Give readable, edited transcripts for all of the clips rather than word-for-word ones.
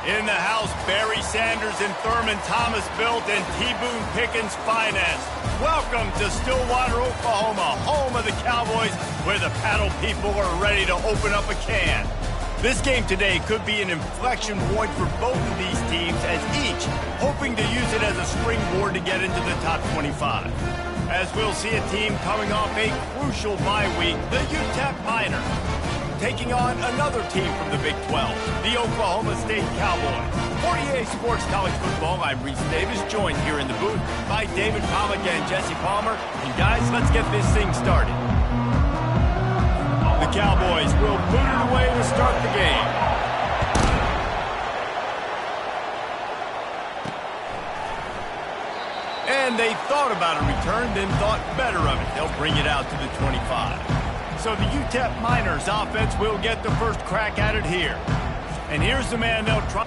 In the house, Barry Sanders and Thurman Thomas built and T. Boone Pickens financed. Welcome to Stillwater, Oklahoma, home of the Cowboys, where the paddle people are ready to open up a can. This game today could be an inflection point for both of these teams, as each hoping to use it as a springboard to get into the top 25. As we'll see a team coming off a crucial bye week, the UTEP Miners, taking on another team from the Big 12, the Oklahoma State Cowboys. For EA Sports College Football, I'm Reese Davis, joined here in the booth by David Pollack and Jesse Palmer. And guys, let's get this thing started. The Cowboys will boot it away to start the game. And they thought about a return, then thought better of it. They'll bring it out to the 25. So the UTEP Miners offense will get the first crack at it here. And here's the man they'll try.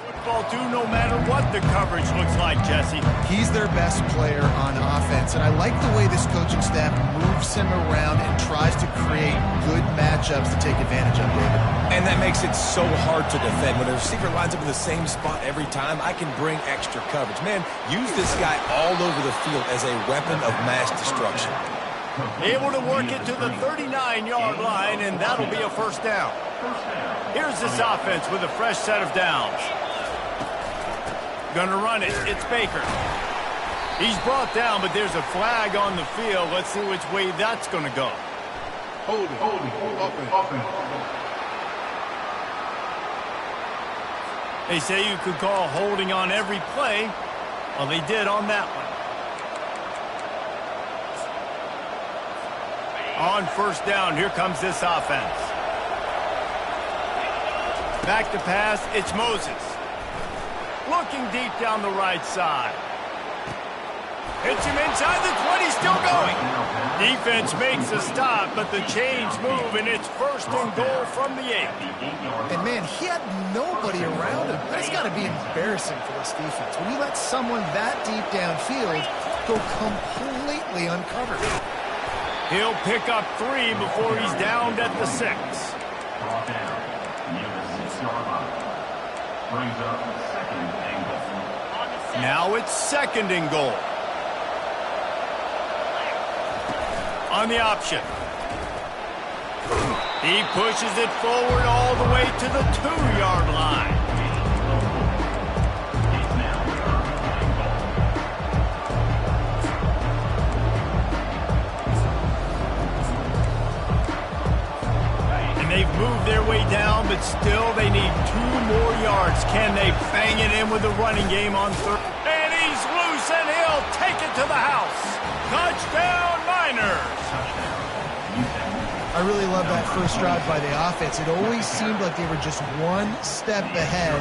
Football too, no matter what the coverage looks like, Jesse. He's their best player on offense, and I like the way this coaching staff moves him around and tries to create good matchups to take advantage of, David. And that makes it so hard to defend. When a receiver lines up in the same spot every time, I can bring extra coverage. Man, use this guy all over the field as a weapon of mass destruction. Able to work it to the 39-yard line, and that'll be a first down. Here's this offense with a fresh set of downs. Gonna run it. It's Baker. He's brought down, but there's a flag on the field. Let's see which way that's gonna go. Hold it. They say you could call holding on every play. Well, they did on that one. On first down, here comes this offense. Back to pass, it's Moses. Looking deep down the right side. Hits him inside the 20, still going. Defense makes a stop, but the chains move, and it's first and goal from the 8. And, man, he had nobody around him. That's got to be embarrassing for this defense. When you let someone that deep downfield go completely uncovered. He'll pick up 3 before he's downed at the 6. Brought down near the 6-yard line. Brings up second and goal. Now it's second and goal. On the option. He pushes it forward all the way to the 2-yard line. And they've moved their way down, but still they need 2 more yards. Can they bang it in with the running game on third? And he's loose, and he'll take it to the house. Touchdown, Miners! I really love that first drive by the offense. It always seemed like they were just one step ahead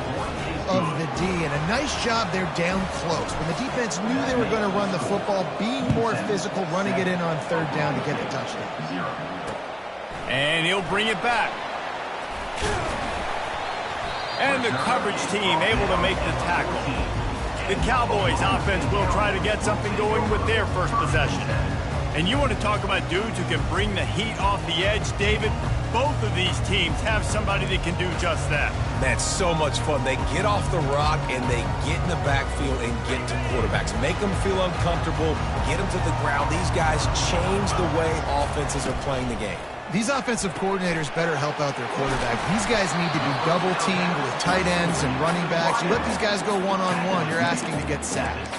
of the D, and a nice job there down close. When the defense knew they were going to run the football, being more physical, running it in on third down to get the touchdown. And he'll bring it back. And the coverage team able to make the tackle. The Cowboys offense will try to get something going with their first possession. And you want to talk about dudes who can bring the heat off the edge, David? Both of these teams have somebody that can do just that. That's so much fun. They get off the rock and they get in the backfield and get to quarterbacks. Make them feel uncomfortable, get them to the ground. These guys change the way offenses are playing the game. These offensive coordinators better help out their quarterback. These guys need to be double-teamed with tight ends and running backs. You let these guys go one-on-one, you're asking to get sacked.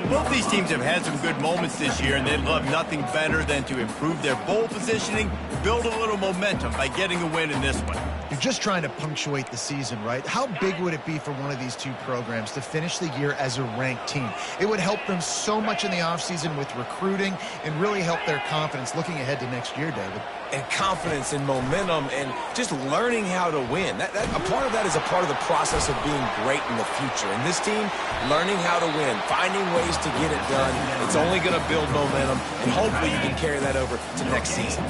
Both these teams have had some good moments this year, and they'd love nothing better than to improve their bowl positioning, build a little momentum by getting a win in this one. You're just trying to punctuate the season, right? How big would it be for one of these two programs to finish the year as a ranked team? It would help them so much in the offseason with recruiting and really help their confidence looking ahead to next year, David. And confidence and momentum and just learning how to win. A part of that is a part of the process of being great in the future. And this team, learning how to win, finding ways to get it done, it's only going to build momentum, and hopefully you can carry that over to next season.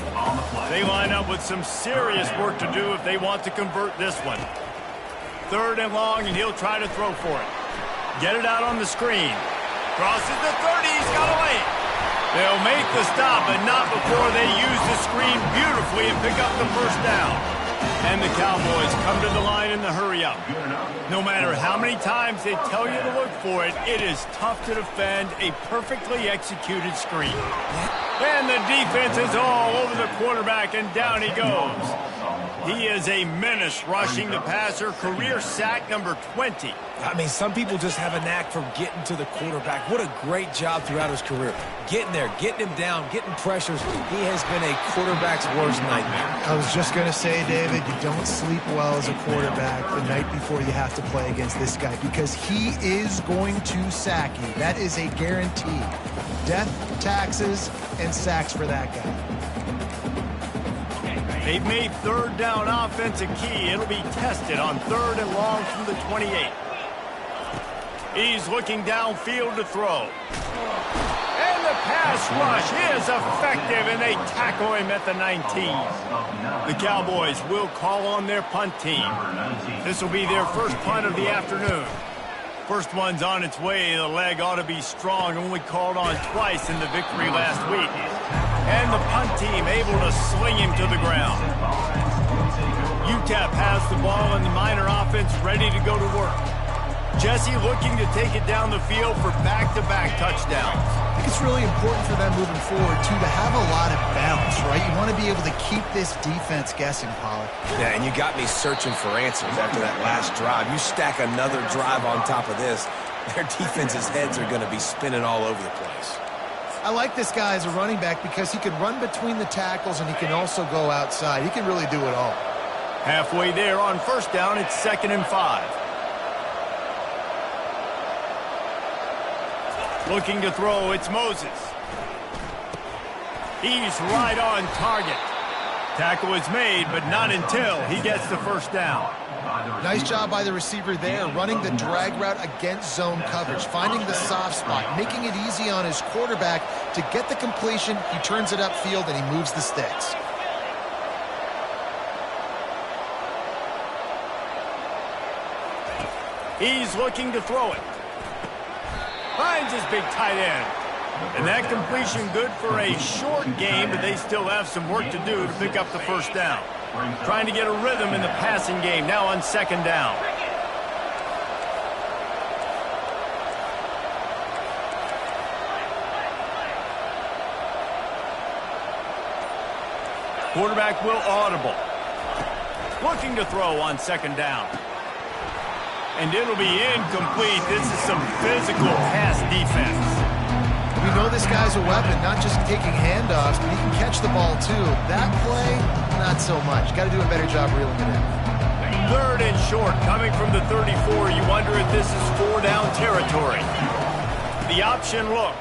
They line up with some serious work to do if they want to convert this one. Third and long, and he'll try to throw for it. Get it out on the screen. Crosses the 30, he's got a lane. They'll make the stop, but not before they use the screen beautifully and pick up the first down. And the Cowboys come to the line in the hurry-up. No matter how many times they tell you to look for it, it is tough to defend a perfectly executed screen. And the defense is all over the quarterback, and down he goes. He is a menace rushing the passer, career sack number 20. I mean, some people just have a knack for getting to the quarterback. What a great job throughout his career. Getting there, getting him down, getting pressures. He has been a quarterback's worst nightmare. I was just going to say, David, you don't sleep well as a quarterback the night before you have to play against this guy because he is going to sack you. That is a guarantee. Death, taxes, and sacks for that guy. They've made third down offense a key. It'll be tested on 3rd and long from the 28. He's looking downfield to throw. And the pass rush is effective, and they tackle him at the 19. The Cowboys will call on their punt team. This will be their first punt of the afternoon. First one's on its way. The leg ought to be strong, only called on twice in the victory last week. And the punt team able to sling him to the ground. UTEP has the ball, and the Miner offense ready to go to work. Jesse looking to take it down the field for back-to-back touchdowns. I think it's really important for them moving forward, too, to have a lot of bounce, right? You want to be able to keep this defense guessing, Pollard. Yeah, and you got me searching for answers after that last drive. You stack another drive on top of this, their defense's heads are going to be spinning all over the place. I like this guy as a running back because he can run between the tackles and he can also go outside. He can really do it all. Halfway there on first down, it's 2nd and 5. Looking to throw, it's Moses. He's right on target. Tackle is made, but not until he gets the first down. Nice job by the receiver there, running the drag route against zone coverage, finding the soft spot, making it easy on his quarterback to get the completion. He turns it upfield, and he moves the sticks. He's looking to throw it. Finds his big tight end. And that completion good for a short game, but they still have some work to do to pick up the first down. Trying to get a rhythm in the passing game, now on 2nd down. Quarterback will audible. Looking to throw on 2nd down. And it'll be incomplete. This is some physical pass defense. We know this guy's a weapon, not just taking handoffs, but he can catch the ball too. That play, not so much. Got to do a better job reeling it in. 3rd and short, coming from the 34. You wonder if this is 4-down territory. The option look.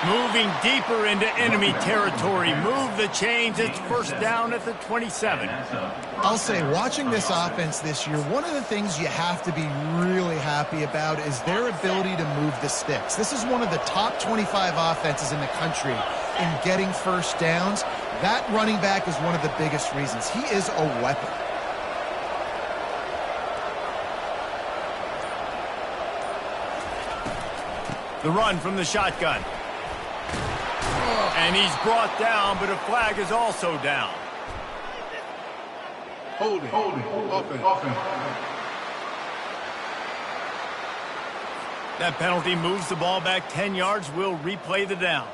Moving deeper into enemy territory. Move the chains. It's 1st down at the 27. I'll say, watching this offense this year, one of the things you have to be really happy about is their ability to move the sticks. This is one of the top 25 offenses in the country in getting first downs. That running back is one of the biggest reasons. He is a weapon. The run from the shotgun. And he's brought down, but a flag is also down. Holding. Offense. That penalty moves the ball back 10 yards. We'll replay the down.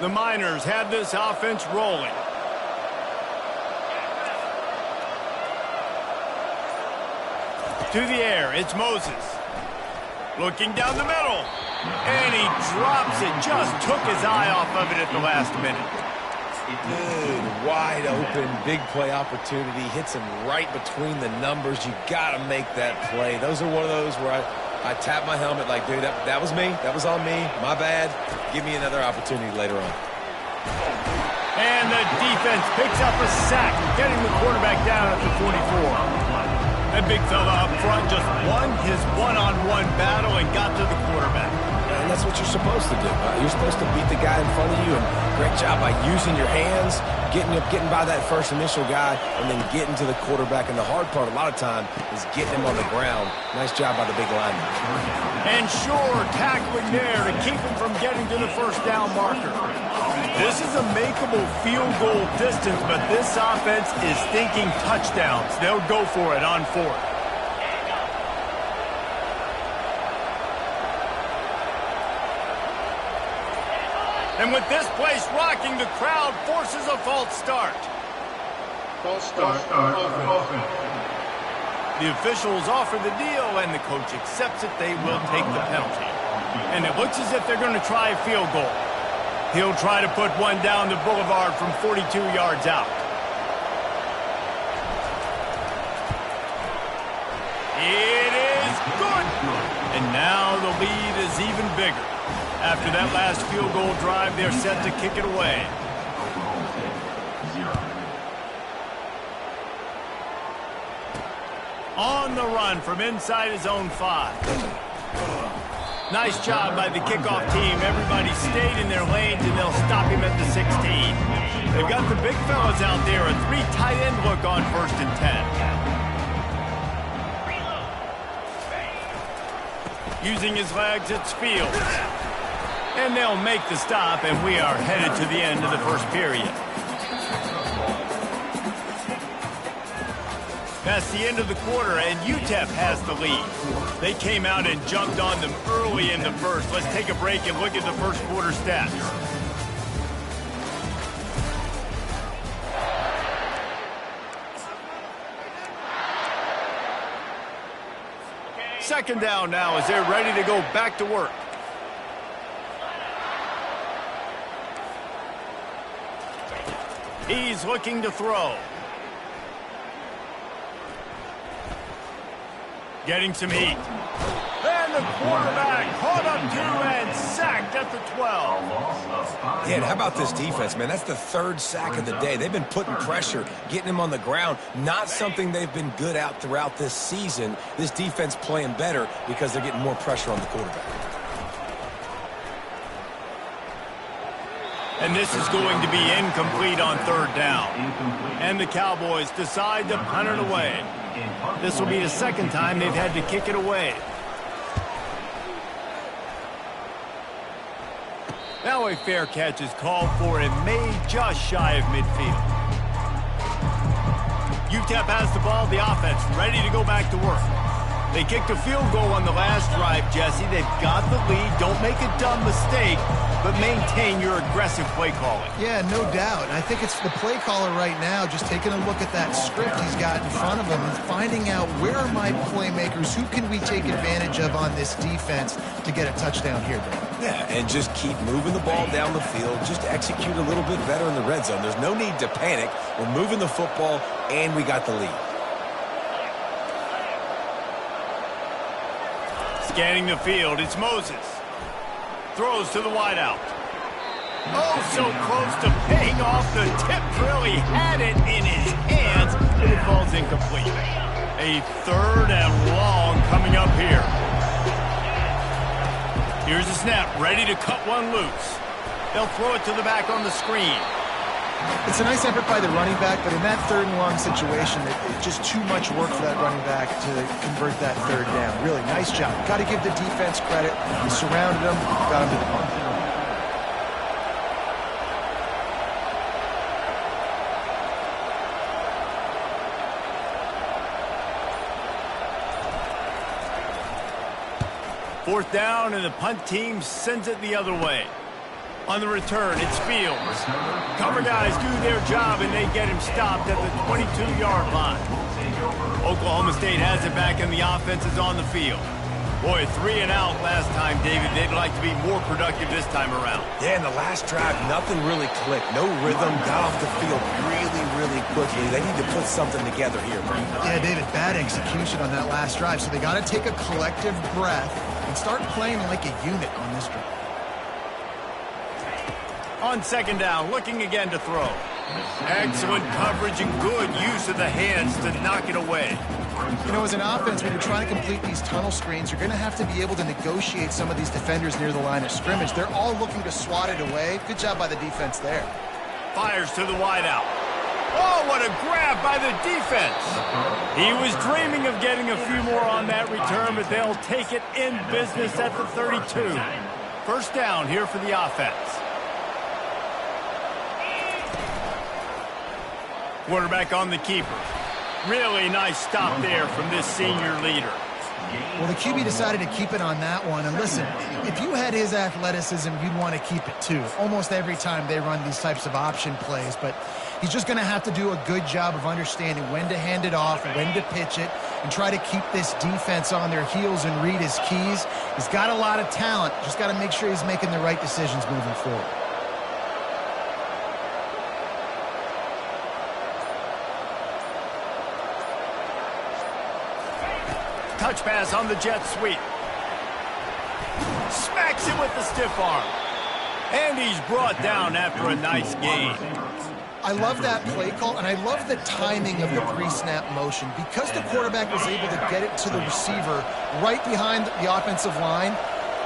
The Miners have this offense rolling. To the air, it's Moses. Looking down the middle. And he drops it. Just took his eye off of it at the last minute. Good, wide open, big play opportunity. Hits him right between the numbers. You got to make that play. Those are one of those where I tap my helmet like, dude, that was me. That was on me. My bad. Give me another opportunity later on. And the defense picks up a sack, getting the quarterback down at the 44. That big fella up front just won his one-on-one battle and got to the quarterback. and that's what you're supposed to do. You're supposed to beat the guy in front of you, and great job by using your hands, getting by that first initial guy, and then getting to the quarterback. And the hard part a lot of time is getting him on the ground. Nice job by the big lineman. And sure, tackling there to keep him from getting to the first down marker. This is a makeable field goal distance, but this offense is thinking touchdowns. They'll go for it on fourth. And with this place rocking, the crowd forces a false start. False start. Offense. The officials offer the deal, and the coach accepts it. They will take the penalty. And it looks as if they're going to try a field goal. He'll try to put one down the boulevard from 42 yards out. It is good. And now the lead is even bigger. After that last field goal drive, they're set to kick it away. On the run from inside his own 5. Nice job by the kickoff team. Everybody stayed in their lanes, and they'll stop him at the 16. They've got the big fellas out there. A 3 tight end look on 1st and 10. Using his legs, it's Fields. And they'll make the stop, and we are headed to the end of the first period. That's the end of the quarter, and UTEP has the lead. They came out and jumped on them early in the first. Let's take a break and look at the first quarter stats. Second down now as they're ready to go back to work. He's looking to throw. Getting some heat. And the quarterback caught up to and sacked at the 12. Yeah, and how about this defense, man? That's the 3rd sack of the day. They've been putting pressure, getting him on the ground. Not something they've been good at throughout this season. This defense playing better because they're getting more pressure on the quarterback. And this is going to be incomplete on 3rd down. And the Cowboys decide to punt it away. This will be the 2nd time they've had to kick it away. Now a fair catch is called for and made just shy of midfield. UTEP has the ball, the offense ready to go back to work. They kicked a field goal on the last drive, Jesse. They've got the lead. Don't make a dumb mistake, but maintain your aggressive play calling. Yeah, no doubt. I think it's the play caller right now just taking a look at that script he's got in front of him and finding out where are my playmakers, who can we take advantage of on this defense to get a touchdown here, bro. Yeah, and just keep moving the ball down the field. Just execute a little bit better in the red zone. There's no need to panic. We're moving the football, and we got the lead. Scanning the field, it's Moses. Throws to the wideout. Oh, so close to paying off the tip drill. He had it in his hands, and it falls incomplete. A 3rd and long coming up here. Here's a snap, ready to cut one loose. They'll throw it to the back on the screen. It's a nice effort by the running back, but in that 3rd and long situation, it's just too much work for that running back to convert that 3rd down. Really nice job. Got to give the defense credit. He surrounded him, got him to the punt. Fourth down, and the punt team sends it the other way. On the return, it's Fields. Cover guys do their job, and they get him stopped at the 22-yard line. Oklahoma State has it back, and the offense is on the field. Boy, 3 and out last time, David. They'd like to be more productive this time around. Yeah, in the last drive, nothing really clicked. No rhythm, got off the field really quickly. They need to put something together here, man. Yeah, David, bad execution on that last drive, so they got to take a collective breath and start playing like a unit on this drive. On 2nd down, looking again to throw. Excellent coverage and good use of the hands to knock it away. You know, as an offense, when you're trying to complete these tunnel screens, you're going to have to be able to negotiate some of these defenders near the line of scrimmage. They're all looking to swat it away. Good job by the defense there. Fires to the wideout. Oh, what a grab by the defense. He was dreaming of getting a few more on that return, but they'll take it in business at the 32. First down here for the offense. Quarterback on the keeper. Really nice stop there from this senior leader. Well, the QB decided to keep it on that one. And listen, if you had his athleticism, you'd want to keep it too. Almost every time they run these types of option plays. But he's just going to have to do a good job of understanding when to hand it off, when to pitch it, and try to keep this defense on their heels and read his keys. He's got a lot of talent. Just got to make sure he's making the right decisions moving forward. Touch pass on the jet sweep. Smacks it with the stiff arm. And he's brought down after a nice gain. I love that play call, and I love the timing of the pre-snap motion. Because the quarterback was able to get it to the receiver right behind the offensive line,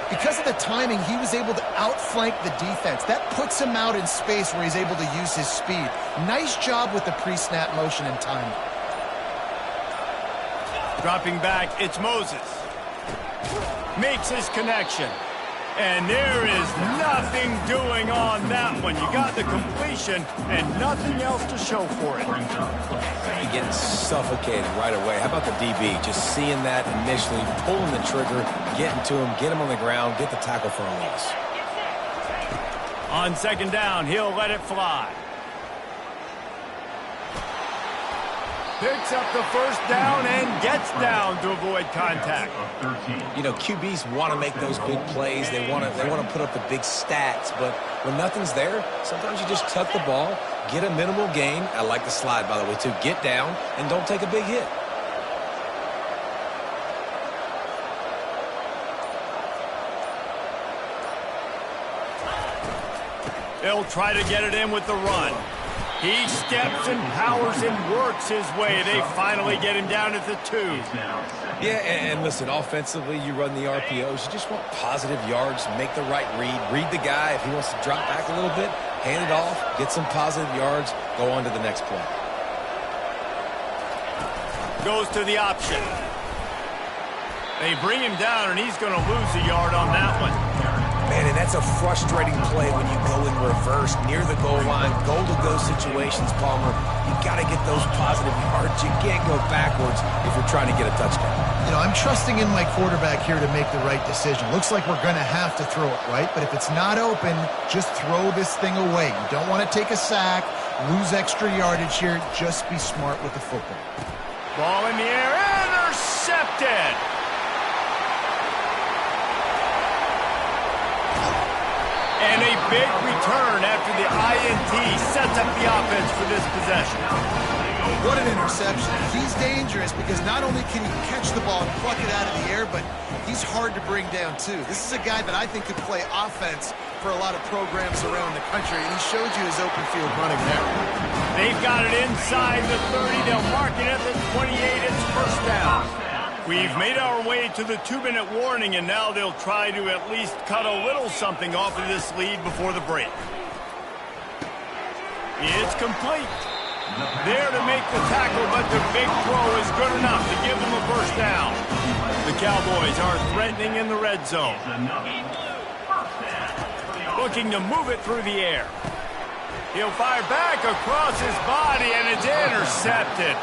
because of the timing, he was able to outflank the defense. That puts him out in space where he's able to use his speed. Nice job with the pre-snap motion and timing. Dropping back, it's Moses. Makes his connection. And there is nothing doing on that one. You got the completion and nothing else to show for it. He gets suffocated right away. How about the DB? Just seeing that initially, pulling the trigger, getting to him, get him on the ground, get the tackle for a loss. On second down, he'll let it fly. Picks up the first down and gets down to avoid contact. You know, QBs want to make those big plays. They want to put up the big stats. But when nothing's there, sometimes you just tuck the ball, get a minimal gain. I like the slide, by the way, too. Get down and don't take a big hit. They'll try to get it in with the run. He steps and powers and works his way. They finally get him down at the 2. Yeah, and listen, offensively, you run the RPOs. You just want positive yards, make the right read. Read the guy. If he wants to drop back a little bit, hand it off, get some positive yards, go on to the next play. Goes to the option. They bring him down, and he's going to lose a yard on that one. Man, and that's a frustrating play when you go in reverse near the goal line, goal-to-go situations, Palmer. You got to get those positive yards. You can't go backwards if you're trying to get a touchdown. You know, I'm trusting in my quarterback here to make the right decision. Looks like we're going to have to throw it, right? But if it's not open, just throw this thing away. You don't want to take a sack, lose extra yardage here. Just be smart with the football. Ball in the air, intercepted. And a big return after the INT sets up the offense for this possession. What an interception. He's dangerous because not only can he catch the ball and pluck it out of the air, but he's hard to bring down too. This is a guy that I think could play offense for a lot of programs around the country, and he showed you his open field running there. They've got it inside the 30. They'll mark it at the 28. It's first down. We've made our way to the 2-minute warning, and now they'll try to at least cut a little something off of this lead before the break. It's complete. There to make the tackle, but the big throw is good enough to give them a first down. The Cowboys are threatening in the red zone. Looking to move it through the air. He'll fire back across his body, and it's intercepted.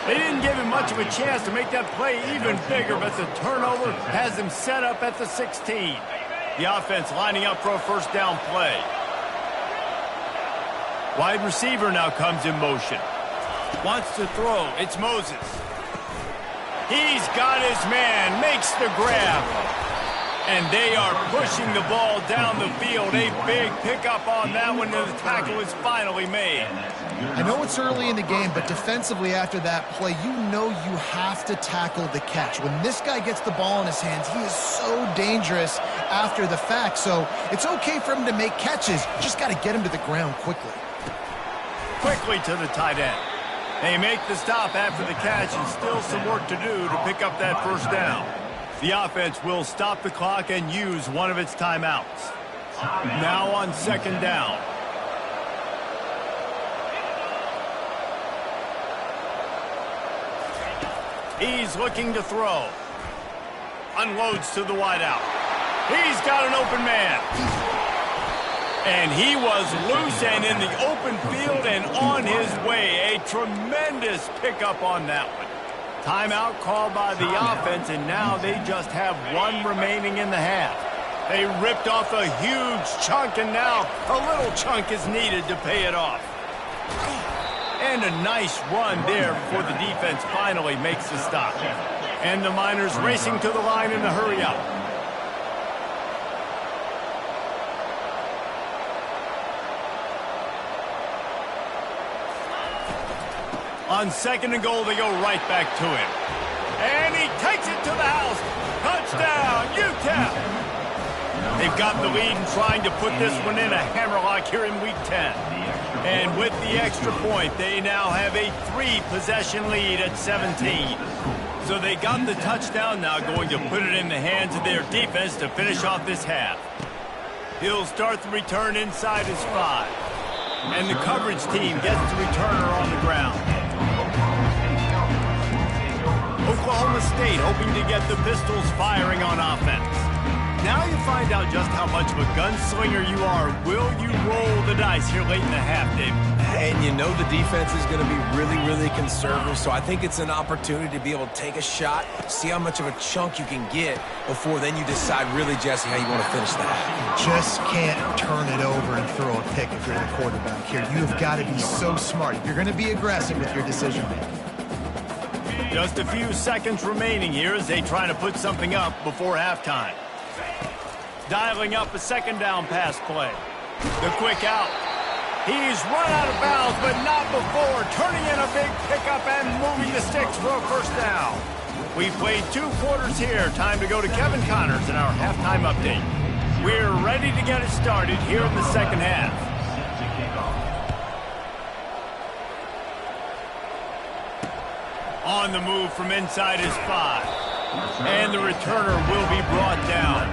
They didn't give him much of a chance to make that play even bigger, but the turnover has him set up at the 16. The offense lining up for a first down play. Wide receiver now comes in motion. Wants to throw. It's Moses. He's got his man. Makes the grab. And they are pushing the ball down the field. A big pickup on that one, and the tackle is finally made. I know it's early in the game, but defensively after that play, you know you have to tackle the catch. When this guy gets the ball in his hands, he is so dangerous after the fact. So it's okay for him to make catches. Just got to get him to the ground quickly. Quickly to the tight end. They make the stop after the catch, and still some work to do to pick up that first down. The offense will stop the clock and use one of its timeouts. Now on second down. He's looking to throw. Unloads to the wideout. He's got an open man. And he was loose and in the open field and on his way. A tremendous pickup on that one. Timeout called by the offense, and now they just have one remaining in the half. They ripped off a huge chunk, and now a little chunk is needed to pay it off. And a nice run there before the defense finally makes the stop. And the Miners racing to the line in a hurry-up. On second and goal, they go right back to him. And he takes it to the house. Touchdown, UTEP! They've got the lead and trying to put this one in a hammerlock here in Week 10. And with the extra point, they now have a 3-possession lead at 17. So they got the touchdown, now going to put it in the hands of their defense to finish off this half. He'll start the return inside his 5. And the coverage team gets the returner on the ground. Oklahoma State hoping to get the Pistols firing on offense. Now you find out just how much of a gunslinger you are. Will you roll the dice here late in the half, Dave? And you know the defense is going to be really, really conservative, so I think it's an opportunity to be able to take a shot, see how much of a chunk you can get before then you decide really, Jesse, how you want to finish the half. You just can't turn it over and throw a pick if you're the quarterback here. You have got to be so smart. You're going to be aggressive with your decision-making. Just a few seconds remaining here as they try to put something up before halftime. Dialing up a second down pass play. The quick out. He's run out of bounds, but not before. Turning in a big pickup and moving the sticks for a first down. We played 2 quarters here. Time to go to Kevin Connors in our halftime update. We're ready to get it started here in the second half. On the move from inside his 5. And the returner will be brought down.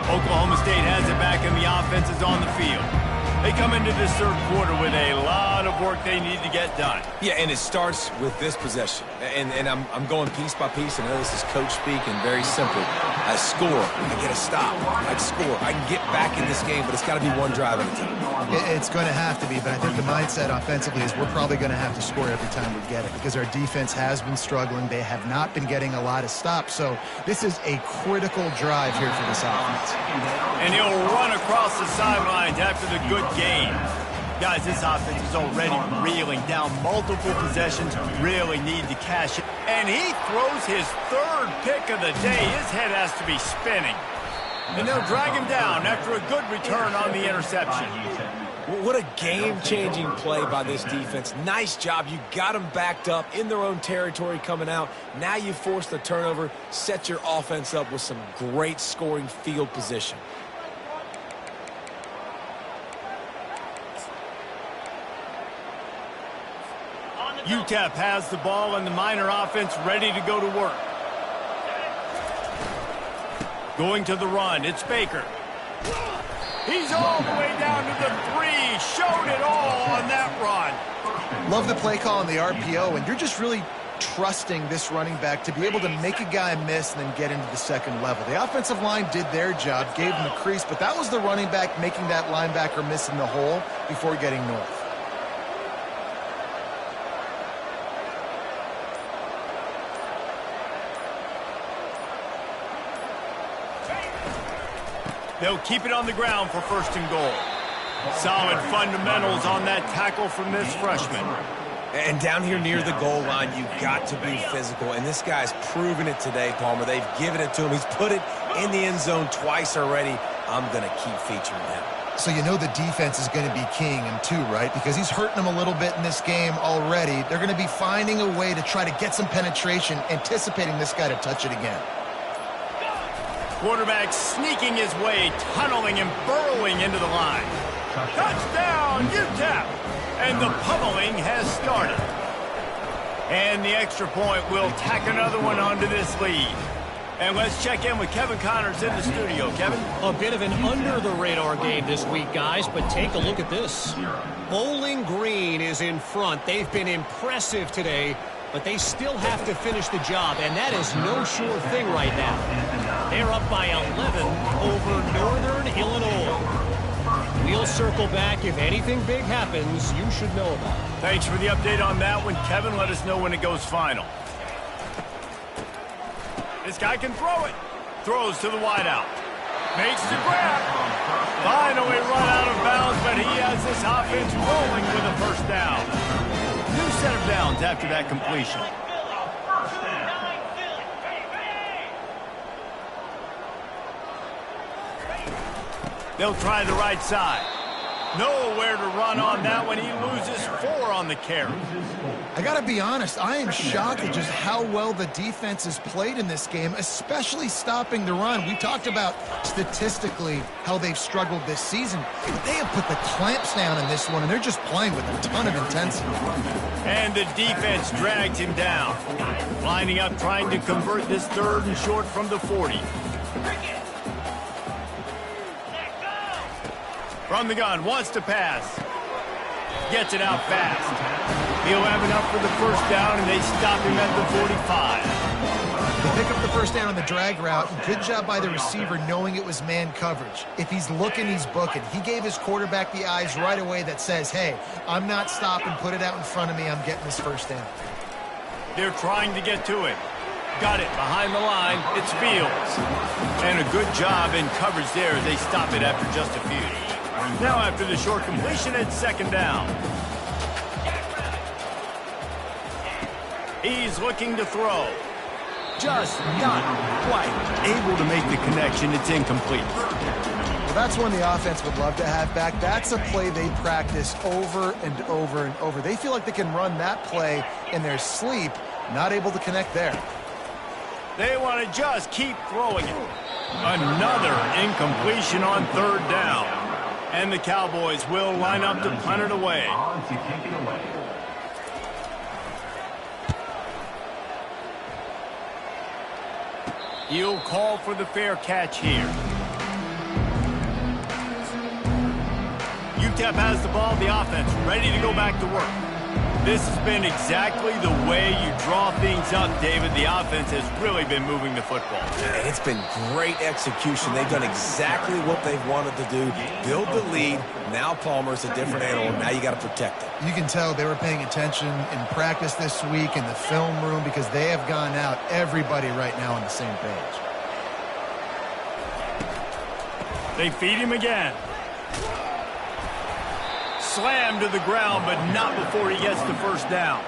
Oklahoma State has it back and the offense is on the field. They come into this third quarter with a lot of work they need to get done. Yeah, and it starts with this possession. And I'm going piece by piece. I know this is coach speak and very simple. I score, I get a stop, I score. I can get back in this game, but it's got to be one drive at a time. It's going to have to be, but I think the mindset offensively is we're probably going to have to score every time we get it because our defense has been struggling. They have not been getting a lot of stops, so this is a critical drive here for this offense. And he'll run across the sidelines after the good game. Guys, this offense is already reeling down multiple possessions, really need to cash it. And he throws his 3rd pick of the day. His head has to be spinning. And they'll drag him down after a good return on the interception. What a game-changing play by this defense. Nice job. You got them backed up in their own territory coming out. Now you force the turnover, set your offense up with some great scoring field position. UTEP has the ball and the Miner offense ready to go to work. Going to the run, it's Baker. He's all the way down to the 3. Showed it all on that run. Love the play call on the RPO, and you're just really trusting this running back to be able to make a guy miss and then get into the second level. The offensive line did their job, gave him a crease, but that was the running back making that linebacker miss in the hole before getting north. They'll keep it on the ground for first and goal. Solid fundamentals on that tackle from this freshman. And down here near the goal line, you've got to be physical. And this guy's proven it today, Palmer. They've given it to him. He's put it in the end zone twice already. I'm going to keep featuring him. So you know the defense is going to be keying him too, right? Because he's hurting them a little bit in this game already. They're going to be finding a way to try to get some penetration, anticipating this guy to touch it again. Quarterback sneaking his way, tunneling and burrowing into the line. Touchdown, UTEP! And the pummeling has started. And the extra point will tack another one onto this lead. And let's check in with Kevin Connors in the studio. Kevin? A bit of an under-the-radar game this week, guys, but take a look at this. Bowling Green is in front. They've been impressive today, but they still have to finish the job, and that is no sure thing right now. They're up by 11 over Northern Illinois. We'll circle back. If anything big happens, you should know about it. Thanks for the update on that one, Kevin. Let us know when it goes final. This guy can throw it. Throws to the wideout. Makes the grab. Finally run out of bounds, but he has this offense rolling with a first down. New set of downs after that completion. They'll try the right side. Nowhere to run on that one. He loses 4 on the carry. I got to be honest, I am shocked at just how well the defense has played in this game, especially stopping the run. We talked about statistically how they've struggled this season, but they have put the clamps down in this one, and they're just playing with a ton of intensity. And the defense drags him down. Lining up, trying to convert this 3rd and short from the 40. From the gun, wants to pass. Gets it out fast. He'll have enough for the first down, and they stop him at the 45. They pick up the first down on the drag route. Good job by the receiver knowing it was man coverage. If he's looking, he's booking. He gave his quarterback the eyes right away that says, hey, I'm not stopping, put it out in front of me, I'm getting this first down. They're trying to get to it. Got it behind the line. It's Fields. And a good job in coverage there as they stop it after just a few. Now after the short completion, it's 2nd down. He's looking to throw. Just not quite able to make the connection. It's incomplete. Well, that's one the offense would love to have back. That's a play they practice over and over and over. They feel like they can run that play in their sleep, not able to connect there. They want to just keep throwing it. Another incompletion on 3rd down. And the Cowboys will line up to punt it away. He'll call for the fair catch here. UTEP has the ball, the offense ready to go back to work. This has been exactly the way you draw things up, David. The offense has really been moving the football. And it's been great execution. They've done exactly what they've wanted to do. Build the lead. Now Palmer's a different animal. Now you got to protect it. You can tell they were paying attention in practice this week in the film room because they have gone out, everybody right now on the same page. They feed him again. Slammed to the ground, but not before he gets the first down.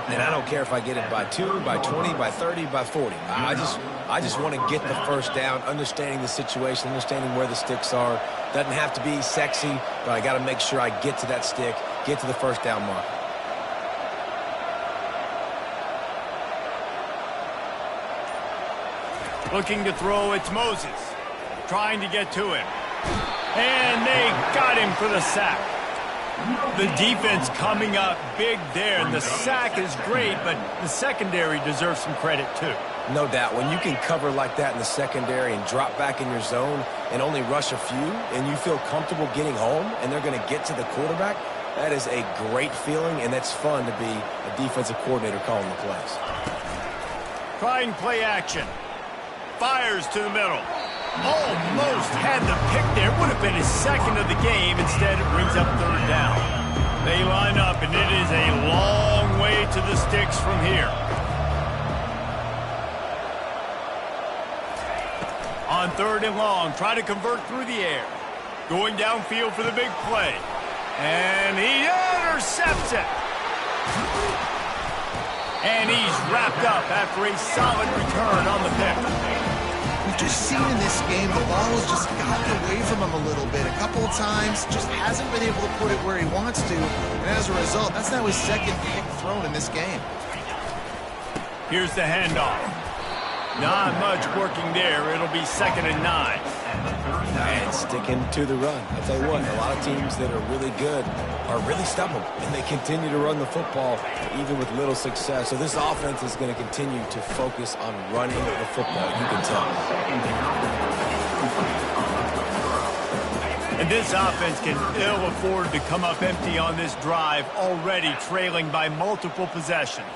And I don't care if I get it by 2, by 20, by 30, by 40. I just want to get the first down, understanding the situation, understanding where the sticks are. Doesn't have to be sexy, but I got to make sure I get to that stick, get to the first down marker. Looking to throw, it's Moses. Trying to get to him. And they got him for the sack. The defense coming up big there, and the sack is great, but the secondary deserves some credit too. No doubt. When you can cover like that in the secondary and drop back in your zone and only rush a few, and you feel comfortable getting home, and they're going to get to the quarterback, that is a great feeling, and that's fun to be a defensive coordinator calling the plays. Trying play action. Fires to the middle. Almost had the pick there. Would have been his 2nd of the game. Instead, it brings up 3rd down. They line up, and it is a long way to the sticks from here. On 3rd and long, try to convert through the air. Going downfield for the big play. And he intercepts it. And he's wrapped up after a solid return on the pick. We've just seen in this game the ball has just gotten away from him a little bit. A couple of times, just hasn't been able to put it where he wants to. And as a result, that's now his 2nd pick thrown in this game. Here's the handoff. Not much working there. It'll be 2nd and 9. And sticking to the run. I'll tell you what, a lot of teams that are really good are really stubborn, and they continue to run the football even with little success. So this offense is going to continue to focus on running the football. You can tell. And this offense can ill afford to come up empty on this drive, already trailing by multiple possessions.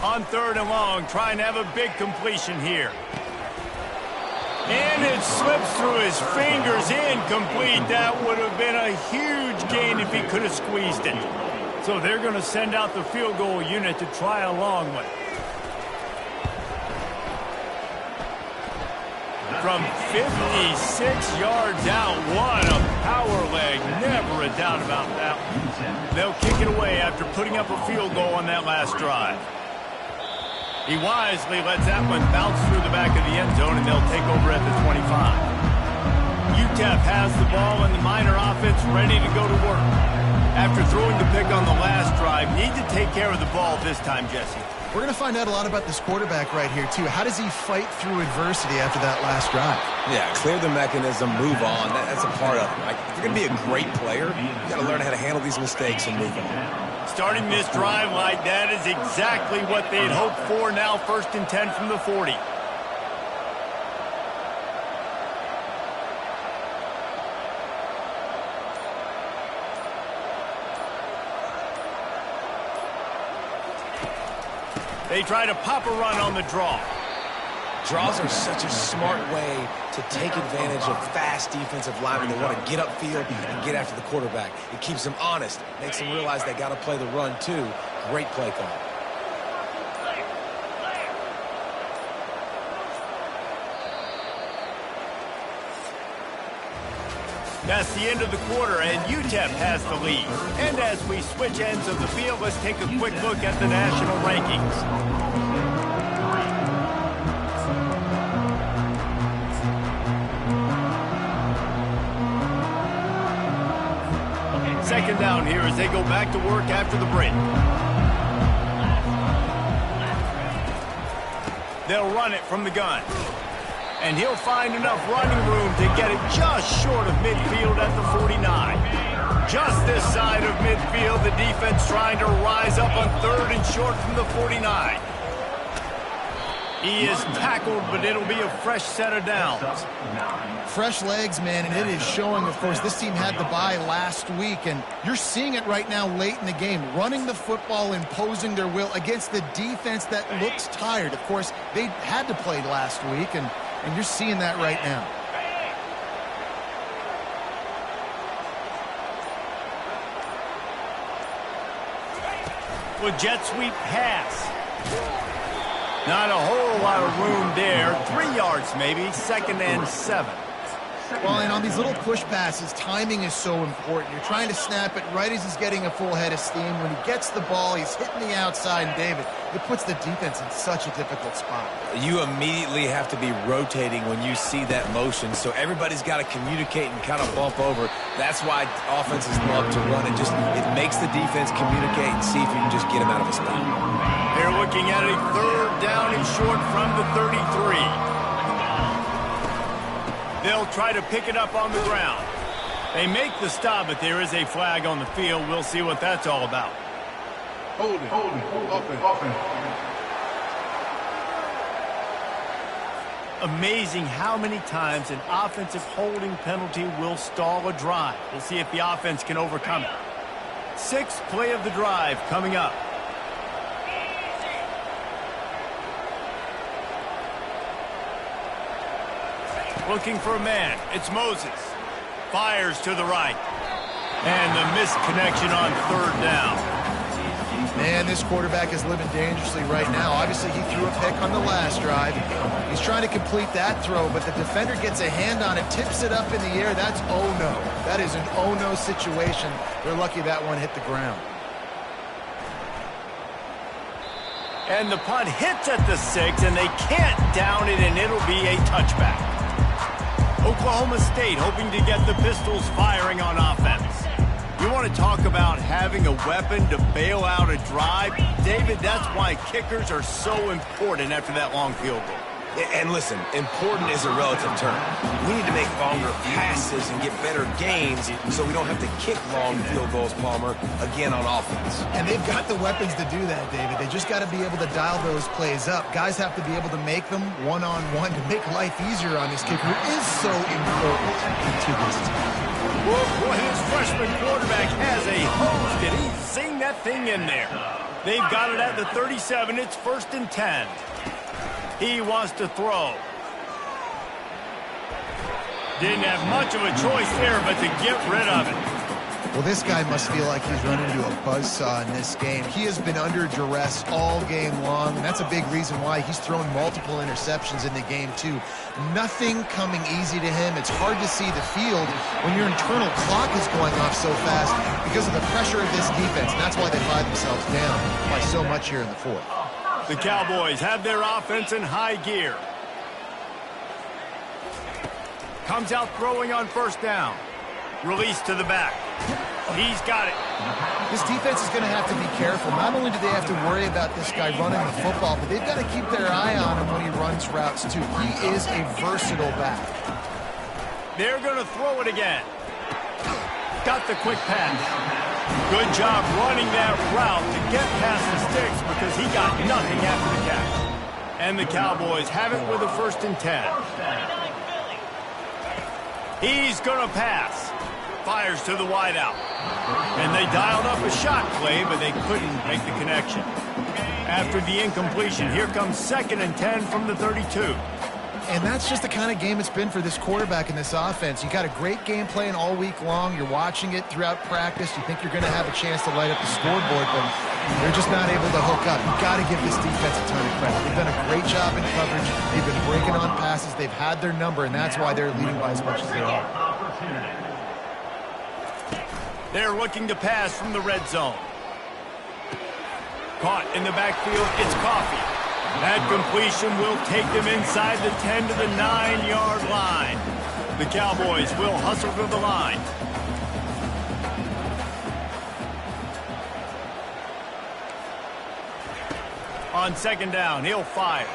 On 3rd and long, trying to have a big completion here. And it slips through his fingers, incomplete. That would have been a huge gain if he could have squeezed it. So they're going to send out the field goal unit to try a long one. From 56 yards out, what a power leg. Never a doubt about that one. They'll kick it away after putting up a field goal on that last drive. He wisely lets that one bounce through the back of the end zone, and they'll take over at the 25. UTEP has the ball, and the Miner offense ready to go to work. After throwing the pick on the last drive, need to take care of the ball this time, Jesse. We're going to find out a lot about this quarterback right here, too. How does he fight through adversity after that last drive? Yeah, clear the mechanism, move on. That's a part of it. Like, if you're going to be a great player, you got to learn how to handle these mistakes and move on. Starting this drive like that is exactly what they'd hoped for. Now 1st and 10 from the 40. They try to pop a run on the draw. Draws are such a smart way to take advantage of fast defensive linemen. They want to get upfield and get after the quarterback. It keeps them honest, makes them realize they got to play the run too. Great play call. That's the end of the quarter, and UTEP has the lead. And as we switch ends of the field, let's take a quick look at the national rankings. Second down here as they go back to work after the break. They'll run it from the gun. And he'll find enough running room to get it just short of midfield at the 49. Just this side of midfield, the defense trying to rise up on 3rd and short from the 49. He is tackled, but it'll be a fresh set of downs. Fresh legs, man, and it is showing, of course, this team had the bye last week, and you're seeing it right now late in the game, running the football, imposing their will against the defense that looks tired. Of course, they had to play last week, and you're seeing that right now. With jet sweep pass. Not a whole lot of room there. 3 yards maybe, 2nd and 7. Well, and on these little push passes, timing is so important. You're trying to snap it right as he's getting a full head of steam. When he gets the ball, he's hitting the outside, and David, it puts the defense in such a difficult spot. You immediately have to be rotating when you see that motion, so everybody's got to communicate and kind of bump over. That's why offenses love to run it. It makes the defense communicate and see if you can just get him out of a spot. They're looking at a 3rd down and short from the 33. They'll try to pick it up on the ground. They make the stop, but there is a flag on the field. We'll see what that's all about. Hold it. Offense. Amazing how many times an offensive holding penalty will stall a drive. We'll see if the offense can overcome it. 6th play of the drive coming up. Looking for a man. It's Moses. Fires to the right. And the missed connection on 3rd down. Man, this quarterback is living dangerously right now. Obviously, he threw a pick on the last drive. He's trying to complete that throw, but the defender gets a hand on it, tips it up in the air. That's oh-no. That is an oh-no situation. They're lucky that one hit the ground. And the punt hits at the 6, and they can't down it, and it'll be a touchback. Oklahoma State hoping to get the Pistols firing on offense. You want to talk about having a weapon to bail out a drive? David, that's why kickers are so important after that long field goal. And listen, important is a relative term. We need to make longer passes and get better gains so we don't have to kick long field goals, Palmer, again on offense. And they've got the weapons to do that, David. They just got to be able to dial those plays up. Guys have to be able to make them one-on-one to make life easier on this kicker, who is so important to this team. Whoa, boy, this freshman quarterback has a hose. Did he sing that thing in there? They've got it at the 37. It's 1st and 10. He wants to throw. Didn't have much of a choice there, but to get rid of it. Well, this guy must feel like he's run into a buzzsaw in this game. He has been under duress all game long, and that's a big reason why he's thrown multiple interceptions in the game, too. Nothing coming easy to him. It's hard to see the field when your internal clock is going off so fast because of the pressure of this defense, and that's why they find themselves down by so much here in the fourth. The Cowboys have their offense in high gear. Comes out throwing on 1st down. Release to the back. He's got it. This defense is going to have to be careful. Not only do they have to worry about this guy running the football, but they've got to keep their eye on him when he runs routes, too. He is a versatile back. They're going to throw it again. Got the quick pass. Good job running that route to get past the sticks because he got nothing after the catch. And the Cowboys have it with a 1st and 10. He's going to pass. Fires to the wideout. And they dialed up a shot play, but they couldn't make the connection. After the incompletion, here comes 2nd and 10 from the 32. And that's just the kind of game it's been for this quarterback in this offense. You got a great game plan all week long. You're watching it throughout practice. You think you're going to have a chance to light up the scoreboard, but they're just not able to hook up. You've got to give this defense a ton of credit. They've done a great job in coverage. They've been breaking on passes. They've had their number, and that's why they're leading by as much as they are. They're looking to pass from the red zone. Caught in the backfield, it's Coffee. That completion will take them inside the 10 to the 9-yard line. The Cowboys will hustle to the line. On 2nd down, he'll fire.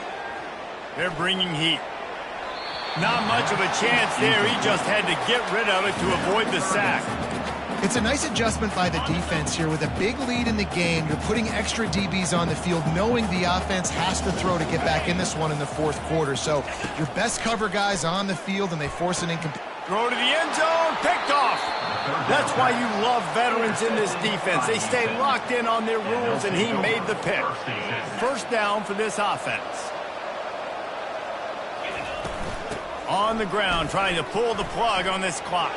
They're bringing heat. Not much of a chance there. He just had to get rid of it to avoid the sack. It's a nice adjustment by the defense here. With a big lead in the game, you're putting extra DBs on the field, knowing the offense has to throw to get back in this one in the 4th quarter. So your best cover guys on the field, and they force an incomplete. Throw to the end zone, picked off. That's why you love veterans in this defense. They stay locked in on their rules, and he made the pick. 1st down for this offense. On the ground, trying to pull the plug on this clock.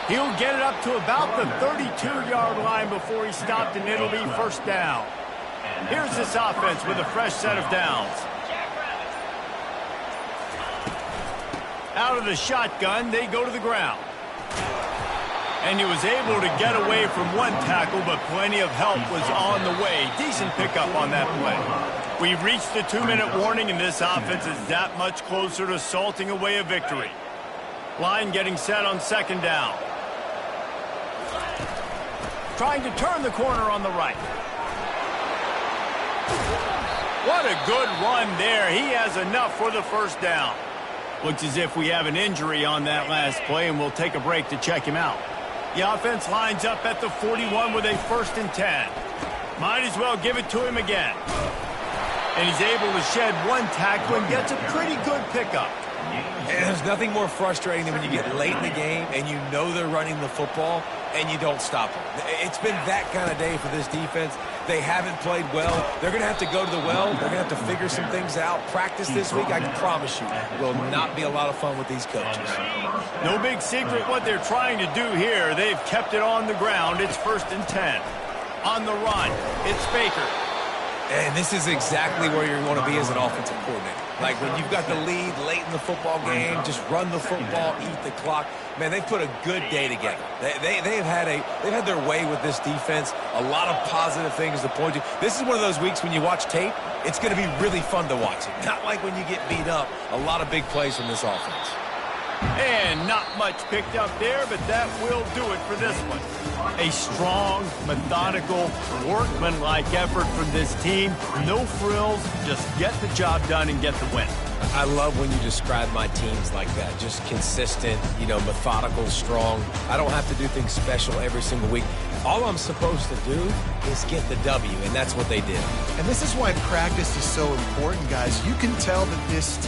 He'll get it up to about the 32-yard line before he stopped, and it'll be 1st down. Here's this offense with a fresh set of downs. Out of the shotgun, they go to the ground. And he was able to get away from one tackle, but plenty of help was on the way. Decent pickup on that play. We've reached the 2-minute warning, and this offense is that much closer to salting away a victory. Line getting set on 2nd down. Trying to turn the corner on the right. What a good run there. He has enough for the 1st down. Looks as if we have an injury on that last play, and we'll take a break to check him out. The offense lines up at the 41 with a 1st and 10. Might as well give it to him again. And he's able to shed one tackle and gets a pretty good pickup. And there's nothing more frustrating than when you get late in the game and you know they're running the football and you don't stop them. It's been that kind of day for this defense. They haven't played well. They're going to have to go to the well. They're going to have to figure some things out. Practice this week, I can promise you, will not be a lot of fun with these coaches. No big secret what they're trying to do here. They've kept it on the ground. It's 1st and 10. On the run, it's Baker. And this is exactly where you want to be as an offensive coordinator. Like when you've got the lead late in the football game, just run the football, eat the clock. Man, they've put a good day together. They've had their way with this defense. A lot of positive things to point to. This is one of those weeks when you watch tape, it's going to be really fun to watch it. Not like when you get beat up. A lot of big plays from this offense. And not much picked up there, but that will do it for this one. A strong, methodical, workmanlike effort from this team. No frills, just get the job done and get the win. I love when you describe my teams like that. Just consistent, methodical, strong. I don't have to do things special every single week. All I'm supposed to do is get the W, and that's what they did. And this is why practice is so important, guys. You can tell that this team